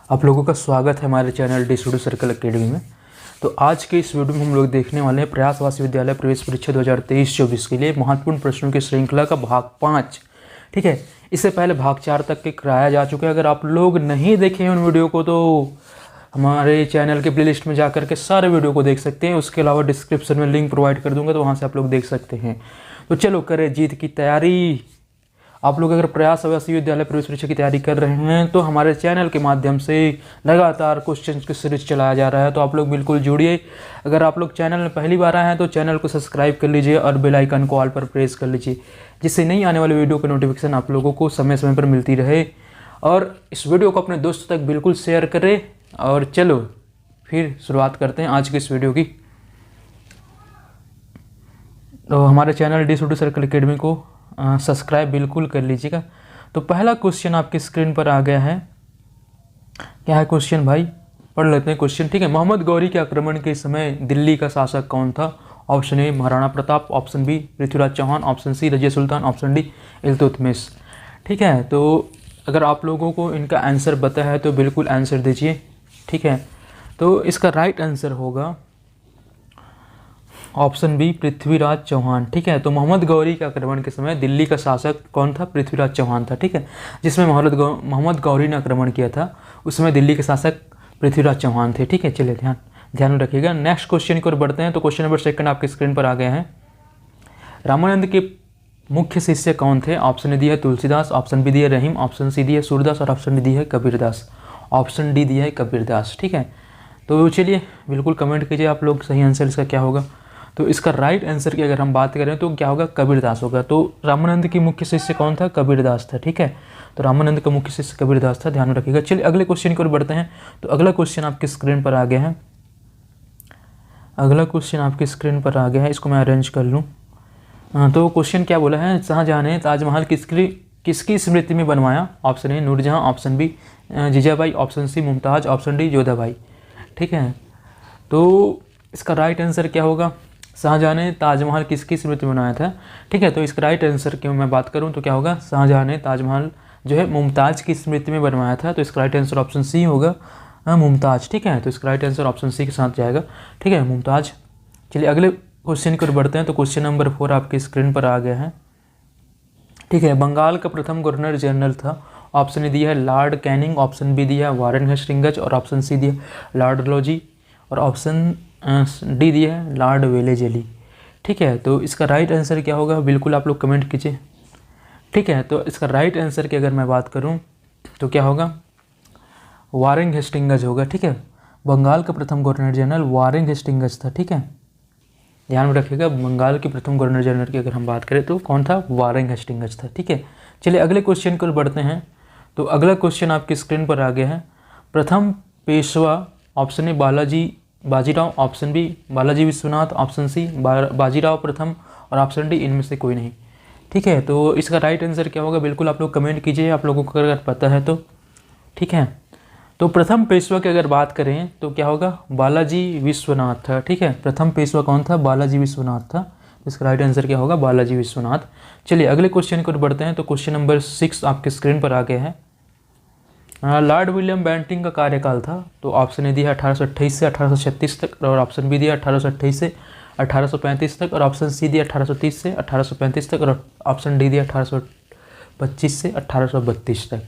आप लोगों का स्वागत है हमारे channel D studio circle academy में। तो आज के इस वीडियो में हम लोग देखने वाले हैं प्रयासवासी विद्यालय प्रवेश परीक्षा 2023-24 के लिए महत्वपूर्ण प्रश्नों की श्रृंखला का भाग 5। ठीक है, इससे पहले भाग 4 तक के कराया जा चुका है। अगर आप लोग नहीं देखे हैं उन वीडियो को तो हमारे चैनल के प्लेलिस्ट में जाकर के सारे वीडियो को देख सकते हैं। उसके अलावा डिस्क्रिप्शन में लिंक प्रोवाइड कर दूंगा, तो वहाँ से आप लोग देख सकते हैं। तो चलो करें जीत की तैयारी। आप लोग अगर प्रयासवासी विद्यालय प्रवेश परीक्षा की तैयारी कर रहे हैं तो हमारे चैनल के माध्यम से लगातार क्वेश्चन की सीरीज चलाया जा रहा है, तो आप लोग बिल्कुल जुड़िए। अगर आप लोग चैनल में पहली बार आए हैं तो चैनल को सब्सक्राइब कर लीजिए और बेल आइकन को ऑल पर प्रेस कर लीजिए, जिससे नई आने वाली वीडियो की नोटिफिकेशन आप लोगों को समय समय पर मिलती रहे। और इस वीडियो को अपने दोस्तों तक बिल्कुल शेयर करें। और चलो फिर शुरुआत करते हैं आज की इस वीडियो की। तो हमारे channel D studio circle academy को सब्सक्राइब बिल्कुल कर लीजिएगा। तो पहला क्वेश्चन आपकी स्क्रीन पर आ गया है। क्या है क्वेश्चन भाई, पढ़ लेते हैं क्वेश्चन। ठीक है, मोहम्मद गौरी के आक्रमण के समय दिल्ली का शासक कौन था? Option A Maharana Pratap, option B Prithviraj Chauhan, option C Razia Sultan, option D Iltutmish. ठीक है, तो अगर आप लोगों को इनका आंसर पता है तो बिल्कुल आंसर दीजिए। ठीक है, तो इसका राइट आंसर होगा ऑप्शन बी पृथ्वीराज चौहान। ठीक है, तो मोहम्मद गौरी के आक्रमण के समय दिल्ली का शासक कौन था? पृथ्वीराज चौहान था। ठीक है, जिसमें मोहम्मद गौरी ने आक्रमण किया था उस समय दिल्ली के शासक पृथ्वीराज चौहान थे। ठीक है, चलिए ध्यान में रखिएगा। नेक्स्ट क्वेश्चन की ओर बढ़ते हैं। तो क्वेश्चन नंबर 2 आपकी स्क्रीन पर आ गए हैं। रामानंद के मुख्य शिष्य कौन थे? ऑप्शन ए दिया है तुलसीदास, ऑप्शन बी दिया है रहीम, ऑप्शन सी दिया है सूरदास और ऑप्शन डी दिया है कबीरदास। ऑप्शन डी दिया है कबीरदास। ठीक है, तो चलिए बिल्कुल कमेंट कीजिए आप लोग सही आंसर इसका क्या होगा। तो इसका राइट आंसर की अगर हम बात करें तो क्या होगा? कबीरदास होगा। तो रामानंद की मुख्य शिष्य कौन था? कबीरदास था। ठीक है, तो रामानंद का मुख्य शिष्य कबीरदास था, ध्यान में रखिएगा। चलिए अगले क्वेश्चन की ओर बढ़ते हैं। तो अगला क्वेश्चन आपकी स्क्रीन पर आ गया है। अगला क्वेश्चन आपकी स्क्रीन पर आ गया है, इसको मैं अरेंज कर लूँ। तो क्वेश्चन क्या बोला है? शाहजहाँ ने ताजमहल किसकी स्मृति में बनवाया? Option A Nurjahan, option B Jijabai, option C Mumtaz, option D Jodhabai. ठीक है, तो इसका राइट आंसर क्या होगा? शाहजहाँ ने ताजमहल किसकी स्मृति में बनाया था? ठीक है, तो इसका राइट आंसर की मैं बात करूं तो क्या होगा? शाहजहाँ ने ताजमहल जो है मुमताज़ की स्मृति में बनवाया था। तो इसका राइट आंसर ऑप्शन सी होगा, मुमताज़। ठीक है, तो इसका राइट आंसर ऑप्शन सी के साथ जाएगा। ठीक है, मुमताज़। चलिए अगले क्वेश्चन की ओर बढ़ते हैं। तो क्वेश्चन नंबर 4 आपकी स्क्रीन पर आ गया है। ठीक है, बंगाल का प्रथम गवर्नर जनरल था। ऑप्शन ए दिया है लॉर्ड कैनिंग, ऑप्शन बी दिया है वारेन हेस्टिंग्स और ऑप्शन सी दिया लॉर्ड डलहौजी और ऑप्शन डी दिया है लॉर्ड वेलेजली। ठीक है, तो इसका राइट आंसर क्या होगा? बिल्कुल आप लोग कमेंट कीजिए। ठीक है, तो इसका राइट आंसर की अगर मैं बात करूं तो क्या होगा? वारेन हेस्टिंग्स होगा। ठीक है, बंगाल का प्रथम गवर्नर जनरल वारेन हेस्टिंग्स था। ठीक है, ध्यान में रखिएगा। बंगाल के प्रथम गवर्नर जनरल की अगर हम बात करें तो कौन था? वारेन हेस्टिंग्स था। ठीक है, चलिए अगले क्वेश्चन को बढ़ते हैं। तो अगला क्वेश्चन आपकी स्क्रीन पर आ गया है। प्रथम Peshwa option A Bajirao, option B Balaji Vishwanath, option C Bajirao प्रथम और ऑप्शन डी इनमें से कोई नहीं। ठीक है, तो इसका राइट आंसर क्या होगा? बिल्कुल आप लोग कमेंट कीजिए आप लोगों को अगर पता है तो। ठीक है, तो प्रथम पेशवा की अगर बात करें तो क्या होगा? बालाजी विश्वनाथ था। ठीक है, प्रथम पेशवा कौन था? बालाजी विश्वनाथ था। तो इसका राइट आंसर क्या होगा? बालाजी विश्वनाथ। चलिए अगले क्वेश्चन को बढ़ते हैं। तो क्वेश्चन नंबर 6 आपके स्क्रीन पर आ गया है। लॉर्ड विलियम बेंटिंक का कार्यकाल था। तो ऑप्शन ए दिया 1828 से 1836 तक और ऑप्शन बी दिया 1828 से 1835 तक और ऑप्शन सी दिया 1830 से 1835 तक और ऑप्शन डी दिया 1825 से 1832 तक।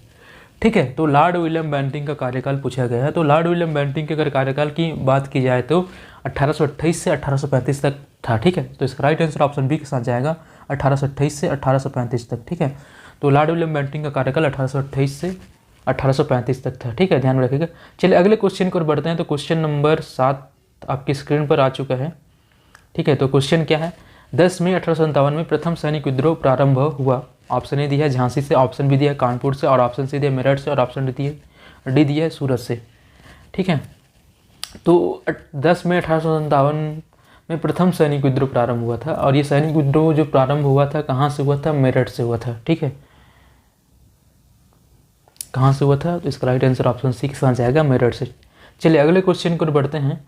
ठीक है, तो लॉर्ड विलियम बेंटिंक का कार्यकाल पूछा गया है। तो लॉर्ड विलियम बेंटिंक के अगर कार्यकाल की बात की जाए तो 1828 से 1835 तक था। ठीक है, तो इसका राइट आंसर ऑप्शन बी के साथ जाएगा, 1828 से 1835 तक। ठीक है, तो लॉर्ड विलियम बेंटिंक का कार्यकाल 1828 से 1835 तक था। ठीक है, ध्यान में रखिएगा। चलिए अगले क्वेश्चन को बढ़ते हैं। तो क्वेश्चन नंबर 7 आपकी स्क्रीन पर आ चुका है। ठीक है, तो क्वेश्चन क्या है? 10 मई 1857 में प्रथम सैनिक विद्रोह प्रारंभ हुआ। ऑप्शन ए दिया है झांसी से, ऑप्शन बी दिया है कानपुर से और ऑप्शन सी दिया है मेरठ से और ऑप्शन डी दिया है सूरत से। ठीक है, तो 10 मई 1857 में प्रथम सैनिक विद्रोह प्रारंभ हुआ था और ये सैनिक विद्रोह जो प्रारंभ हुआ था कहाँ से हुआ था? मेरठ से हुआ था। ठीक है, कहाँ से हुआ था? तो इसका राइट आंसर ऑप्शन सी के साथ जाएगा, मेरठ से। चलिए अगले क्वेश्चन को बढ़ते हैं।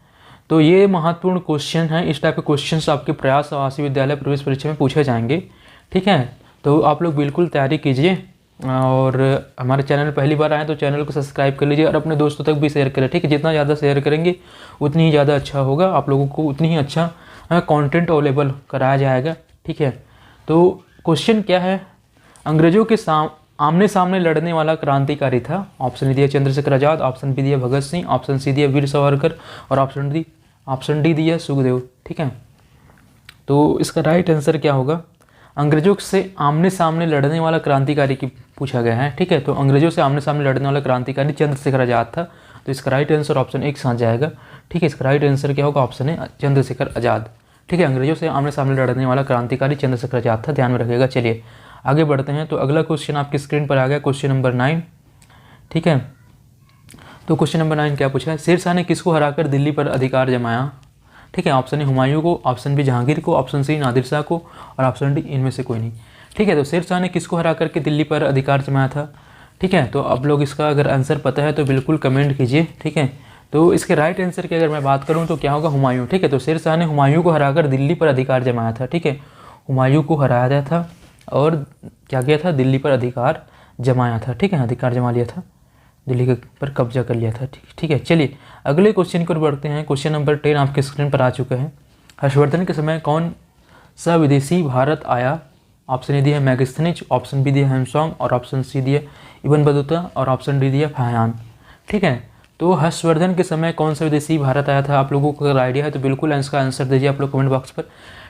तो ये महत्वपूर्ण क्वेश्चन है। इस टाइप के क्वेश्चंस आपके प्रयासवासी विद्यालय प्रवेश परीक्षा में पूछे जाएंगे। ठीक है, तो आप लोग बिल्कुल तैयारी कीजिए और हमारे चैनल पहली बार आए तो चैनल को सब्सक्राइब कर लीजिए और अपने दोस्तों तक भी शेयर करें, ठीक है। जितना ज़्यादा शेयर करेंगे उतनी ही ज़्यादा अच्छा होगा, आप लोगों को उतनी ही अच्छा कंटेंट अवेलेबल कराया जाएगा, ठीक है। तो क्वेश्चन क्या है, अंग्रेजों के आमने सामने लड़ने वाला क्रांतिकारी था। ऑप्शन दिया चंद्रशेखर आज़ाद, ऑप्शन बी दिया भगत सिंह, ऑप्शन सी दिया वीर सावरकर और ऑप्शन डी दिया सुखदेव, ठीक है। तो इसका राइट आंसर क्या होगा, अंग्रेजों से आमने सामने लड़ने वाला क्रांतिकारी की पूछा गया है, ठीक है। तो अंग्रेजों से आमने सामने लड़ने वाला क्रांतिकारी चंद्रशेखर आज़ाद था, तो इसका राइट आंसर ऑप्शन एक साथ जाएगा, ठीक है। इसका राइट आंसर क्या होगा, ऑप्शन है चंद्रशेखर आज़ाद, ठीक है। अंग्रेजों से आमने सामने लड़ने वाला क्रांतिकारी चंद्रशेखर आज़ाद था, ध्यान में रखिएगा। चलिए आगे बढ़ते हैं। तो अगला क्वेश्चन आपकी स्क्रीन पर आ गया, क्वेश्चन नंबर 9, ठीक है। तो क्वेश्चन नंबर 9 क्या पूछा है, शेरशाह ने किसको हराकर दिल्ली पर अधिकार जमाया, ठीक है। ऑप्शन ए हुमायूं को, ऑप्शन बी जहांगीर को, ऑप्शन सी नादिर शाह को और ऑप्शन डी इनमें से कोई नहीं, ठीक है। तो शेरशाह ने किसको हरा करके दिल्ली पर अधिकार जमाया था, ठीक है। तो आप लोग इसका अगर आंसर पता है तो बिल्कुल कमेंट कीजिए, ठीक है। तो इसके राइट आंसर की अगर मैं बात करूँ तो क्या होगा, हुमायूं, ठीक है। तो शेरशाह ने हुमायूं को हराकर दिल्ली पर अधिकार जमाया था, ठीक है। हुमायूं को हराया गया था और क्या किया था, दिल्ली पर अधिकार जमाया था, ठीक है। अधिकार जमा लिया था, दिल्ली के पर कब्जा कर लिया था, ठीक है। चलिए अगले क्वेश्चन की ओर बढ़ते हैं। क्वेश्चन नंबर 10 आपके स्क्रीन पर आ चुका है। हर्षवर्धन के समय कौन सा विदेशी भारत आया, ऑप्शन ए दिया मैगस्थनीज, ऑप्शन बी दिया हेमसोंग और ऑप्शन सी दिया इब्न बतूता और ऑप्शन डी दिया फाहियान, ठीक है। तो हर्षवर्धन के समय कौन सा विदेशी भारत आया था, आप लोगों को अगर आइडिया है तो बिल्कुल इसका आंसर दीजिए आप लोग कमेंट बॉक्स पर,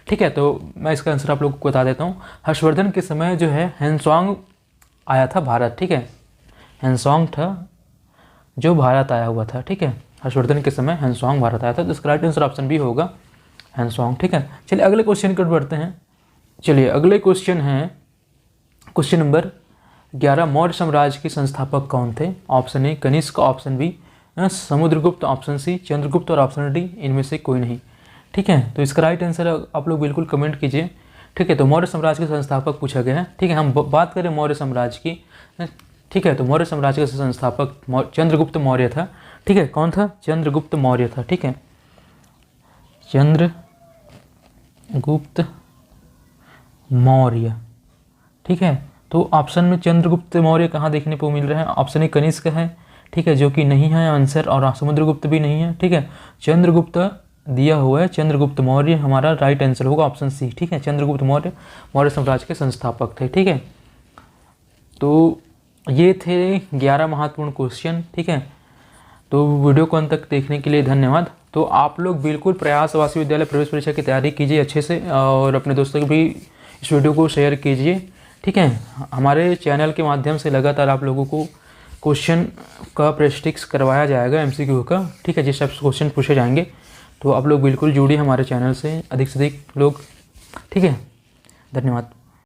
ठीक है। तो मैं इसका आंसर आप लोगों को बता देता हूँ। हर्षवर्धन के समय जो है हेमसोंग आया था भारत, ठीक है। हेमसोंग था जो भारत आया हुआ था, ठीक है। हर्षवर्धन के समय हेमसोंग भारत आया था, तो इसका राइट आंसर ऑप्शन बी होगा हेमसोंग, ठीक है। चलिए अगले क्वेश्चन की ओर बढ़ते हैं। चलिए अगले क्वेश्चन है क्वेश्चन नंबर 11, मौर्य साम्राज्य के संस्थापक कौन थे, option A Kanishka, option B Samudragupta, option C Chandragupta और ऑप्शन डी इनमें से कोई नहीं, ठीक है। तो इसका राइट आंसर आप लोग बिल्कुल कमेंट कीजिए, ठीक है। तो मौर्य साम्राज्य के संस्थापक पूछा गया है, ठीक है। हम बात करें मौर्य साम्राज्य की, ठीक है। तो मौर्य साम्राज्य का संस्थापक चंद्रगुप्त मौर्य था, ठीक है। कौन था, चंद्रगुप्त मौर्य था, ठीक है। चंद्रगुप्त मौर्य, ठीक है। तो ऑप्शन में चंद्रगुप्त मौर्य कहाँ देखने को मिल रहा है, ऑप्शन ए कनिष्क है, ठीक है, जो कि नहीं है आंसर, और समुद्रगुप्त भी नहीं है, ठीक है। चंद्रगुप्त दिया हुआ है, चंद्रगुप्त मौर्य हमारा राइट आंसर होगा ऑप्शन सी, ठीक है। चंद्रगुप्त मौर्य मौर्य साम्राज्य के संस्थापक थे, ठीक है। तो ये थे 11 महत्वपूर्ण क्वेश्चन, ठीक है। तो वीडियो को अंत तक देखने के लिए धन्यवाद। तो आप लोग बिल्कुल प्रयास आवासीय विद्यालय प्रवेश परीक्षा की तैयारी कीजिए अच्छे से और अपने दोस्तों को भी इस वीडियो को शेयर कीजिए, ठीक है। हमारे चैनल के माध्यम से लगातार आप लोगों को क्वेश्चन का प्रैक्टिस करवाया जाएगा, MCQ का, ठीक है। जिस टाइप से क्वेश्चन पूछे जाएंगे तो आप लोग बिल्कुल जुड़िए हमारे चैनल से अधिक लोग, ठीक है। धन्यवाद।